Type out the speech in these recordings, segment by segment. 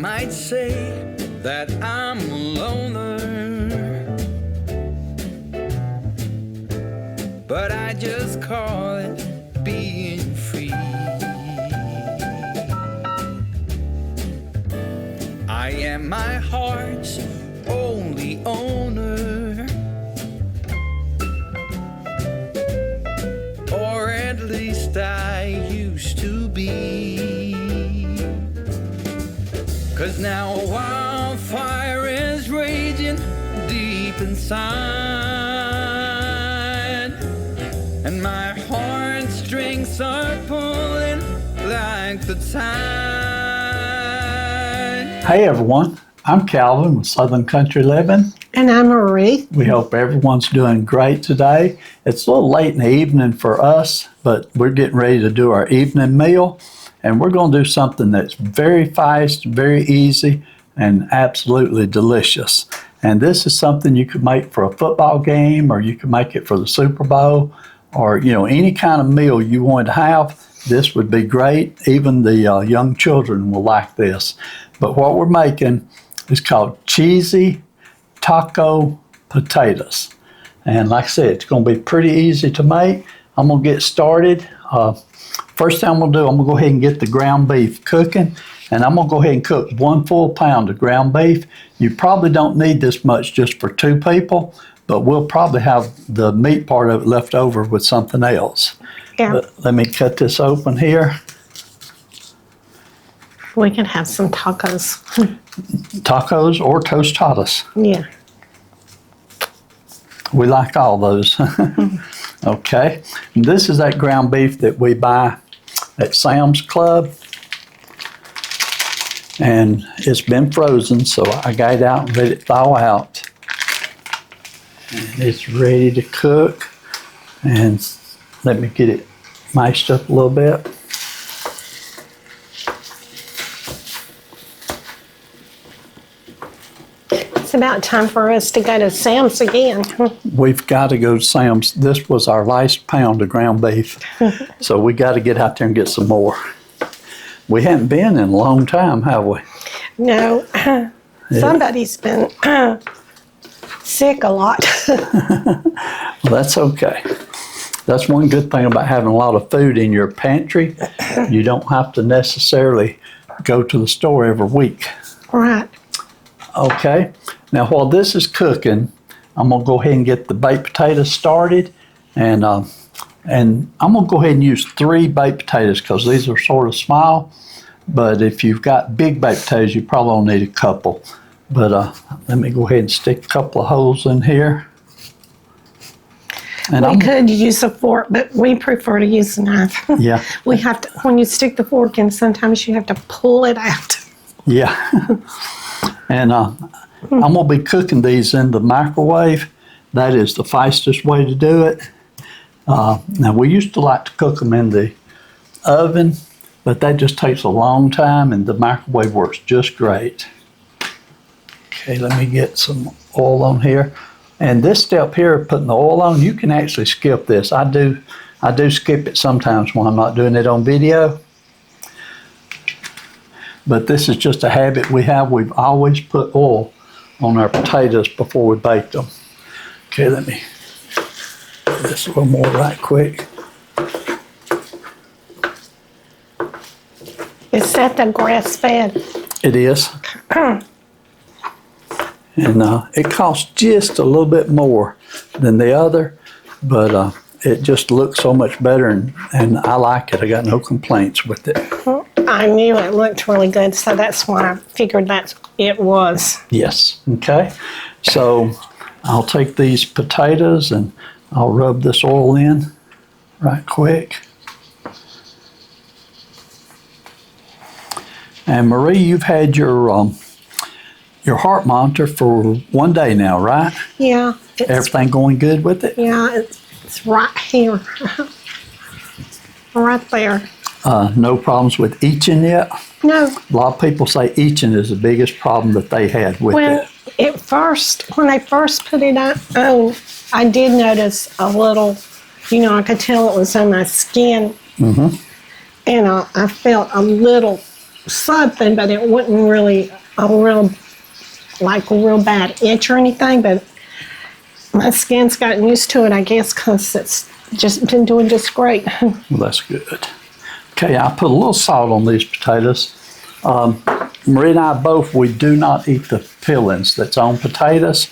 might say that I'm a loner, but I just call it being free. I am my heart's only owner, or at least I used to be. 'Cause now a wildfire is raging deep inside, and my heartstrings are pulling like the tide. Hey everyone, I'm Calvin with Southern Country Living. And I'm Marie. We hope everyone's doing great today. It's a little late in the evening for us, but we're getting ready to do our evening meal. And we're going to do something that's very fast, very easy, and absolutely delicious. And this is something you could make for a football game, or you could make it for the Super Bowl, or any kind of meal you want to have. This would be great. Even the young children will like this. But what we're making is called cheesy taco potatoes. And like I said, it's going to be pretty easy to make. I'm going to get started. First thing I'm going to do, I'm going to go ahead and get the ground beef cooking. And I'm going to go ahead and cook 1 full pound of ground beef. You probably don't need this much just for 2 people, but we'll probably have the meat part of it left over with something else. Yeah. But let me cut this open here. We can have some tacos. Tacos or tostadas. Yeah. We like all those. Okay. And this is that ground beef that we buy at Sam's Club. And it's been frozen, so I got it out and let it thaw out. And it's ready to cook. And let me get it mashed up a little bit. It's about time for us to go to Sam's again. We've got to go to Sam's. This was our last pound of ground beef. So we got to get out there and get some more. We haven't been in a long time, have we? No. Somebody's been sick a lot. Well, that's okay. That's one good thing about having a lot of food in your pantry. You don't have to necessarily go to the store every week. Right. Okay. Now, while this is cooking, I'm going to go ahead and get the baked potatoes started. And I'm going to go ahead and use 3 baked potatoes because these are sort of small. But if you've got big baked potatoes, you probably will need a couple. But let me go ahead and stick a couple of holes in here. And we could use a fork, but we prefer to use a knife. Yeah. We have to, when you stick the fork in, sometimes you have to pull it out. Yeah. And I'm going to be cooking these in the microwave. That is the fastest way to do it. Now, we used to like to cook them in the oven, but that just takes a long time, and the microwave works just great. Okay, let me get some oil on here. And this step here, putting the oil on, you can actually skip this. I do skip it sometimes when I'm not doing it on video. But this is just a habit we have. We've always put oil on our potatoes before we bake them. Okay, let me do this a little more right quick. Is that the grass-fed? It is. And it costs just a little bit more than the other, but it just looks so much better, and I like it. I got no complaints with it. I knew it looked really good, so that's why I figured that it was. Yes. Okay. So I'll take these potatoes and I'll rub this oil in right quick. And Marie, you've had your heart monitor for 1 day now, right? Yeah. Everything going good with it? Yeah, it's right here. Right there. No problems with itching yet? No. A lot of people say itching is the biggest problem that they had with it. When they first put it on, I did notice a little, I could tell it was on my skin. Mm-hmm. And I felt a little something, but it wasn't really a real bad itch or anything. But my skin's gotten used to it, I guess, because it's just been doing just great. Well, that's good. Okay, I put a little salt on these potatoes. Marie and I both, we do not eat the peelings that's on potatoes.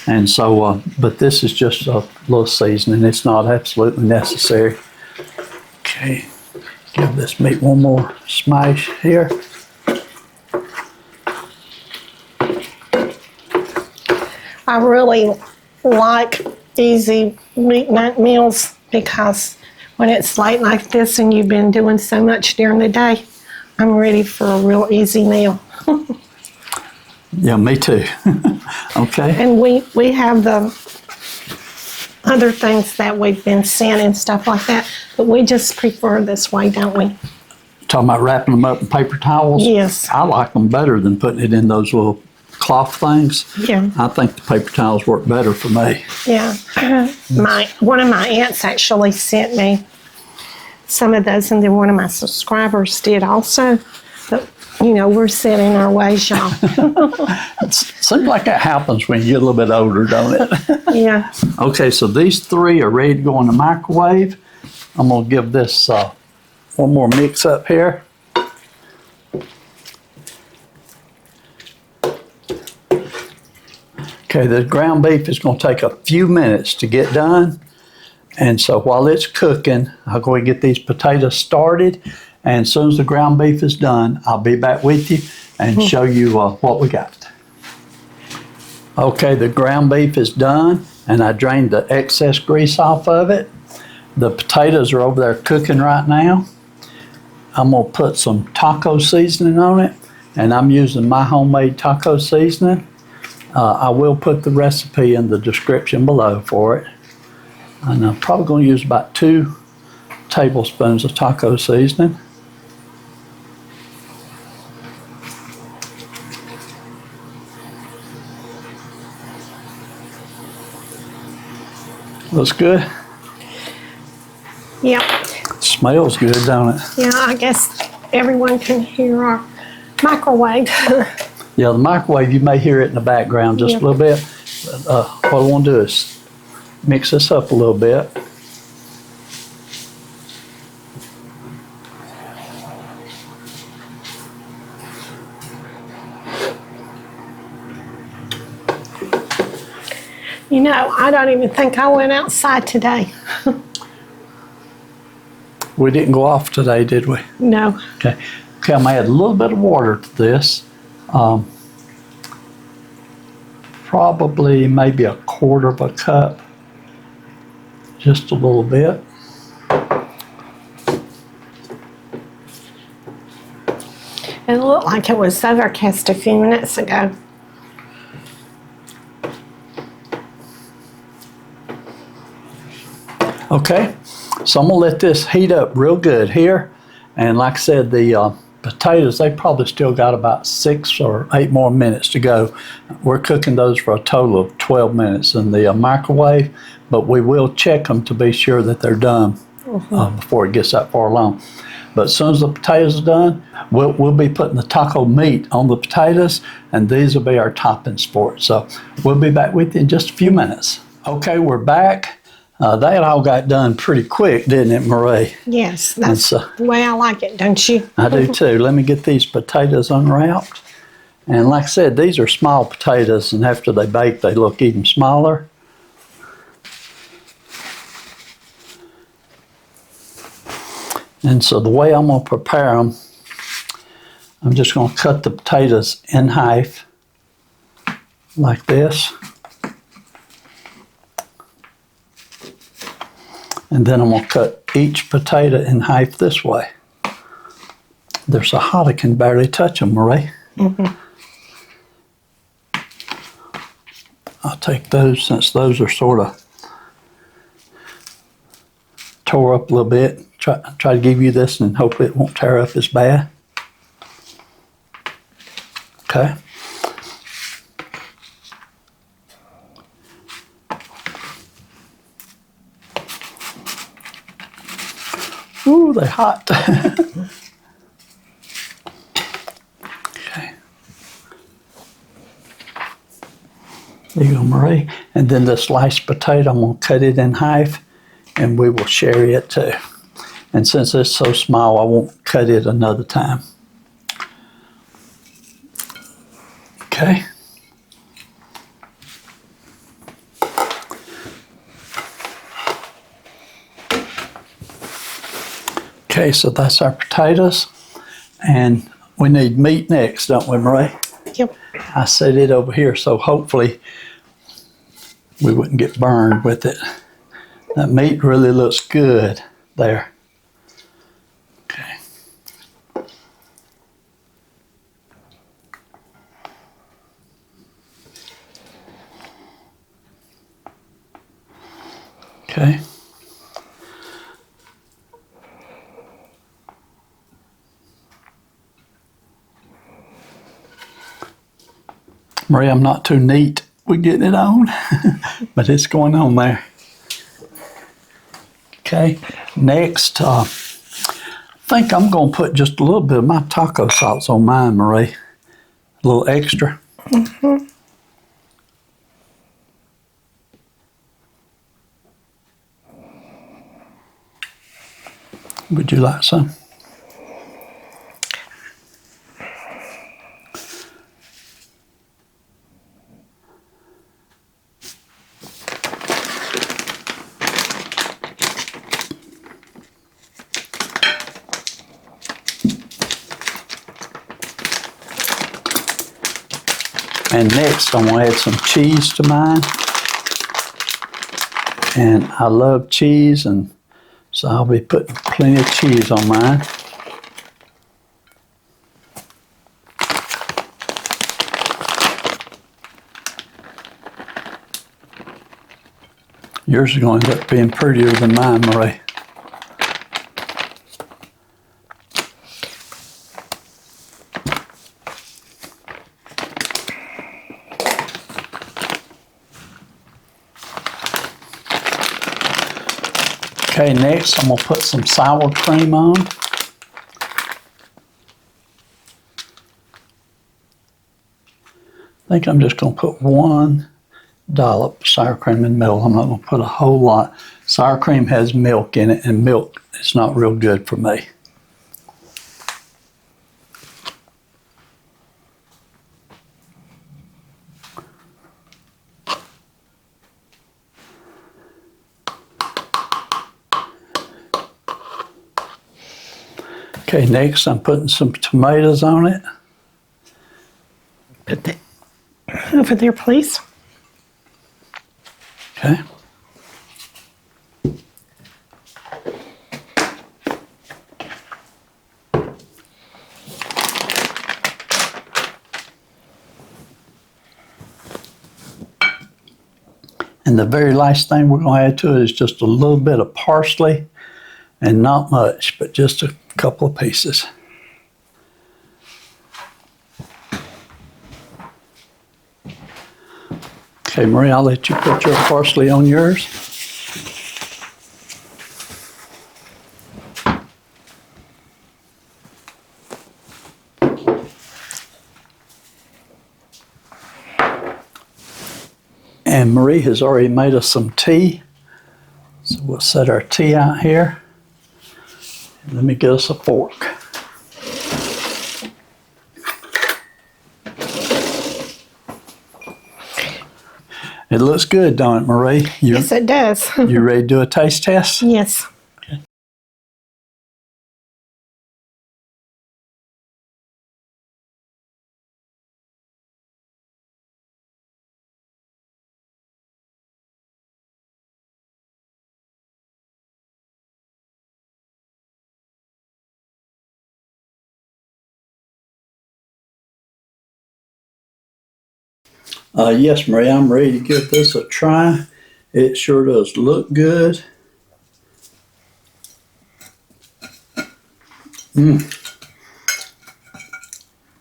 And so, but this is just a little seasoning. It's not absolutely necessary. Okay, give this meat one more smash here. I really like easy weeknight meals because when it's late like this and you've been doing so much during the day, I'm ready for a real easy meal. Yeah, me too. Okay. And we have the other things that we've been sent and stuff like that, but we just prefer this way, don't we? Talking about wrapping them up in paper towels? Yes. I like them better than putting it in those little cloth things. Yeah. I think the paper towels work better for me. Yeah. One of my aunts actually sent me some of those, and then one of my subscribers did also. But, you know, we're set in our ways, y'all. It seems like that happens when you get a little bit older, don't it? Yeah. Okay, so these three are ready to go in the microwave. I'm going to give this one more mix up here. Okay, the ground beef is going to take a few minutes to get done. And so while it's cooking, I'll go and get these potatoes started. And as soon as the ground beef is done, I'll be back with you and show you what we got. Okay, the ground beef is done, and I drained the excess grease off of it. The potatoes are over there cooking right now. I'm going to put some taco seasoning on it, and I'm using my homemade taco seasoning. I will put the recipe in the description below for it. And I'm probably going to use about 2 tablespoons of taco seasoning. Looks good. Yep. Smells good, don't it? Yeah, I guess everyone can hear our microwave. Yeah, the microwave, you may hear it in the background just a little bit. But, what I want to do is mix this up a little bit. You know, I don't even think I went outside today. We didn't go off today, did we? No. Okay. Okay, I'm going to add a little bit of water to this. Probably maybe 1/4 cup. Just a little bit. It looked like it was overcast a few minutes ago. Okay, so I'm going to let this heat up real good here. And like I said, the potatoes, they probably still got about 6 or 8 more minutes to go. We're cooking those for a total of 12 minutes in the microwave, but we will check them to be sure that they're done before it gets that far along. But as soon as the potatoes are done, we'll be putting the taco meat on the potatoes, and these will be our toppings for it. So we'll be back with you in just a few minutes. Okay, we're back. That all got done pretty quick, didn't it, Marie? Yes, that's the way I like it, don't you? I do too. Let me get these potatoes unwrapped. And like I said, these are small potatoes, and after they bake, they look even smaller. And so the way I'm going to prepare them, I'm just going to cut the potatoes in half like this. And then I'm going to cut each potato in half this way. They're so hot I can barely touch them, Marie. I'll take those, since those are sort of tore up a little bit. Try to give you this and hopefully it won't tear up as bad. Okay. Ooh, they're hot. There you go, Marie. And then the sliced potato, I'm going to cut it in half, and we will share it too. And since it's so small, I won't cut it another time. Okay. Okay, so that's our potatoes. And we need meat next, don't we, Marie? Yep. I set it over here, so hopefully we wouldn't get burned with it. That meat really looks good there. Okay. Okay. Marie, I'm not too neat with getting it on, but it's going on there. Okay, next, I think I'm going to put just a little bit of my taco sauce on mine, Marie. A little extra. Mm-hmm. Would you like some? And next, I'm going to add some cheese to mine. And I love cheese, and so I'll be putting plenty of cheese on mine. Yours is going to end up being prettier than mine, Marie. Okay, next I'm going to put some sour cream on. I think I'm just going to put 1 dollop of sour cream in milk. I'm not going to put a whole lot. Sour cream has milk in it, and milk is not real good for me. Okay, next I'm putting some tomatoes on it. Put that over there, please. Okay. And the very last thing we're going to add to it is just a little bit of parsley, and not much, but just a couple of pieces. Okay, Marie, I'll let you put your parsley on yours. And Marie has already made us some tea. So we'll set our tea out here. Let me get us a fork. It looks good, don't it, Marie? Yes, it does. You ready to do a taste test? Yes. Okay. Yes, Marie, I'm ready to give this a try. It sure does look good.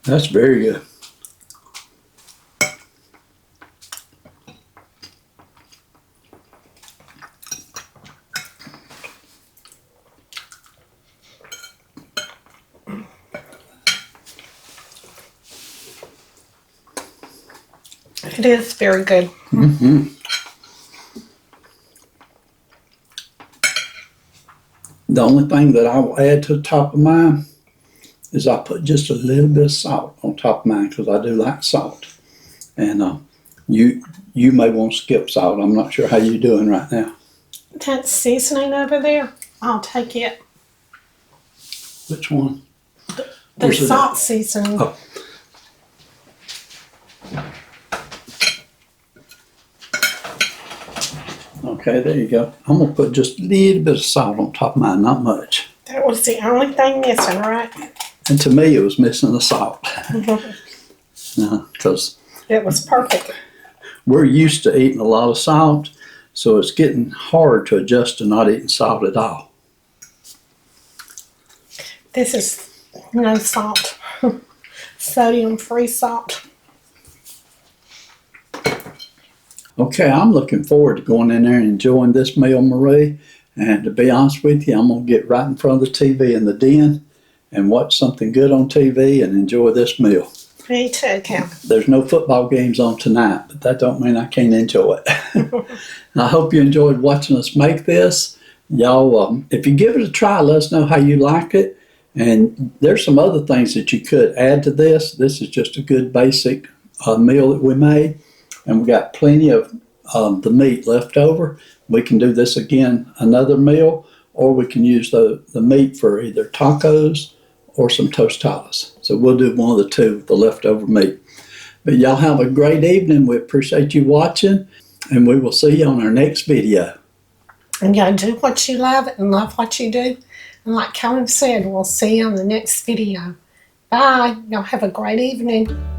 That's very good. It is very good. The only thing that I will add to the top of mine is I put just a little bit of salt on top of mine because I do like salt. And you may want to skip salt. I'm not sure how you're doing right now. That seasoning over there, I'll take it. Which one? The Where's it salt at? seasoning. Oh. Okay, there you go. I'm going to put just a little bit of salt on top of mine, not much. That was the only thing missing, right? And to me, it was missing the salt. Because It was perfect. we're used to eating a lot of salt, so it's getting hard to adjust to not eating salt at all. This is no salt. Sodium-free salt. Okay, I'm looking forward to going in there and enjoying this meal, Marie. And to be honest with you, I'm going to get right in front of the TV in the den and watch something good on TV and enjoy this meal. Me too, Cal. There's no football games on tonight, but that don't mean I can't enjoy it. And I hope you enjoyed watching us make this. Y'all, if you give it a try, let us know how you like it. And there's some other things that you could add to this. This is just a good basic meal that we made. And we got plenty of the meat left over. We can do this again, another meal, or we can use the meat for either tacos or some tostadas. So we'll do one of the two, the leftover meat. But y'all have a great evening. We appreciate you watching, and we will see you on our next video. And y'all do what you love and love what you do. And like Calvin said, we'll see you on the next video. Bye. Y'all have a great evening.